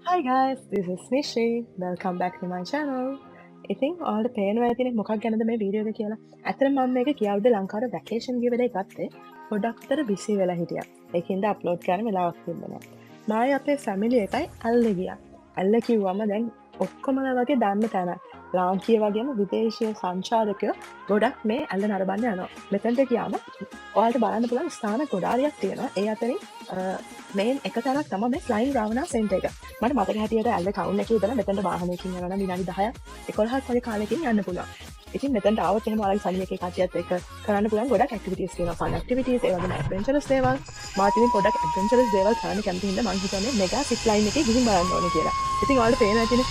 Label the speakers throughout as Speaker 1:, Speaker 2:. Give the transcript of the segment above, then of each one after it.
Speaker 1: Hi guys, this is Nishi. Welcome back to my channel. ඉතින් ඔයාලට පේනවා ඇතිනේ මොකක් ගැනද මේ වීඩියෝ එක කියලා. ඇත්තටම මම මේක කියවද්දි ලංකාවට වැකේෂන් ගිය වෙලේ ගත්තේ. පොඩ්ඩක් විතර බිසි වෙලා හිටියා. ඒකින්ද අප්ලෝඩ් කරන්න වෙලාවක් තිබුණේ නැහැ. මායි අපේ ෆැමිලි එකයි අල්ලේ ගියා. අල්ලේ කිව්වම දැන් ඔක්කොමලා වගේ දන්න තැන. ලාංකීය වගේම විදේශීය සංචාරකයෝ ගොඩක් මේ ඇල්ල නරඹන්න යනවා. මෙතනට ගියාම ඔයාලට බලන්න පුළුවන් ස්ථාන ගොඩාරියක් තියෙනවා. ඒ අතරින් මේන් එක තැනක් තමයි මේ ෆ්ලයින් රාවනා සෙන්ටර් එක. මට මතක හැටියට ඇල්ල ටවුන් එකේ ඉඳලා මෙතනට වාහනයකින් යනවා නම් විනාඩි 10ක් 11ක් වගේ කාලෙකින් යන්න පුළුවන්. ඉතින් මෙතනට ආවොත් එහෙම ඔයාලගේ සමීප එකේ කට්ටියත් එක්ක කරන්න පුළුවන් ගොඩක් ඇක්ටිවිටීස් තියෙනවා. ෆන් ඇක්ටිවිටීස් ඒ වගේම ඇඩ්වෙන්චරස් දේවල්. මාතින් පොඩක් ඇඩ්වෙන්චරස් දේවල් කරන්න කැමති හින්දා මං හිතන්නේ මෙගා සිප් ලයින් එකේ ගිහින් බලන්න ඕනේ කියලා. ඉතින් ඔයාලට පේනවා ඇතිනේ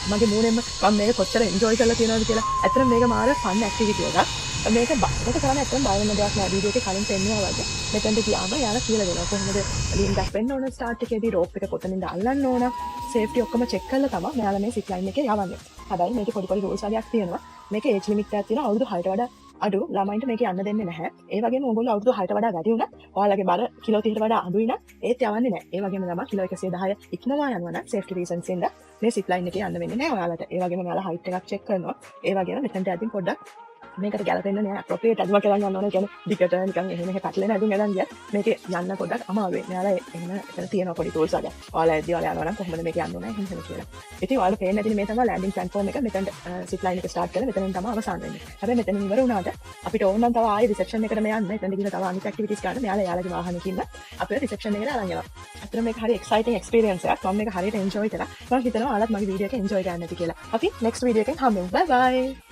Speaker 1: මගේ මූණෙන්ම මම මේක කොච්චර එන්ජොයි කරලා තියෙනවද කියලා. ඇත්තටම මේක මාර ෆන් ඇක්ටිවිටි එකක්. මේක කරන්න ඇත්තටම බය වෙන දෙයක් නෑ. වීඩියෝ එකේ කලින් පෙන්නුවා වගේ මෙතනට ගියාම යාලා කියලා දෙනවා කොහොමද ලින් බැක් වෙන්න ඕන ස්ටාර්ට් එකේදී රෝප් එක කොතනින්ද අල්ලන්න ඕන සේෆ්ටි ඔක්කොම චෙක් කරලා තමයි මෙයාලා මේ සිප් ලයින් එකේ යවන්නේ. හැබැයි මේකේ පොඩි රූල්ස් වගේක් තියෙනවා. මේකේ ඒජ් ලිමිට් එකක් තියෙනවා අවුරුදු 6ට වඩා අඩු ළමයින්ට මේක යන්න දෙන්නේ නැහැ. ඒ වගේම ඕගොල්ලෝ අවුරුදු 6ට වඩා වැඩි වුණත් ඔයාලගේ බර කිලෝ 30ට වඩා අඩුයි නම් ඒත් යවන්නේ නැහැ. ඒ වගේම තමයි කිලෝ 110 ඉක්මවා යනවා නම් සේෆ්ටි රීසන්ස් ඉඳලා මේ සිප් ලයින් එකේ යන්න වෙන්නේ නැහැ ඔයාලට. ඒ වගේම ඔයාලා හයිට් එකක් චෙක් කරනවා. ඒ වගේම මෙතනට ඇදින් පොඩ්ඩක් මේකට ගැලපෙන්නේ නැහැ. අප්‍රොප්‍රියේට් අදුම කරන් යන්න ඕනේ. කියන්නේ දිගට නිකන් එහෙම පැටලෙන අදුම යන ගියත් මේකේ යන්න පොඩ්ඩක් අමාරුයි. මෙයාලා එහෙම එතන තියෙනවා පොඩි ටූල්ස් වගේ. ඔයාලා ඇද්දි ඔයාලා යනවා නම් කොහොමද මේක යන්න ඕනේ එහෙම කියලා. ඉතින් ඔයාලා පේන්නේ නැතිනේ මේ තමයි ලෑන්ඩින් ප්ලැට්ෆෝම් එක. මෙතන සිප් ලයින් එක ස්ටාර්ට් කරලා මෙතනින් තමයි අවසන් වෙන්නේ. හැබැයි මෙතනින් ඉවර වුණාට අපිට ඕන නම් තව ආයෙ රිසෙප්ෂන් එකට මේ යන්න. එතන ගිහින් තව අනිත් ඇක්ටිවිටීස් කරන්න මෙයාලා යාලගේ වාහනකින් අපිට රිසෙප්ෂන් එකට අරන් යනවා. අතන මේක හරි එක්සයිටිං එක්ස්පීරියන්ස් එකක්. මම මේක හරියට එන්ජොයි කරා. මම හිතනවා ඔයාලත් මගේ වීඩියෝ එක එන්ජොයි කරන්න ඇති කියලා. අපි නෙක්ස්ට් වීඩියෝ එකෙන් හම්බෙමු. බයි බයි.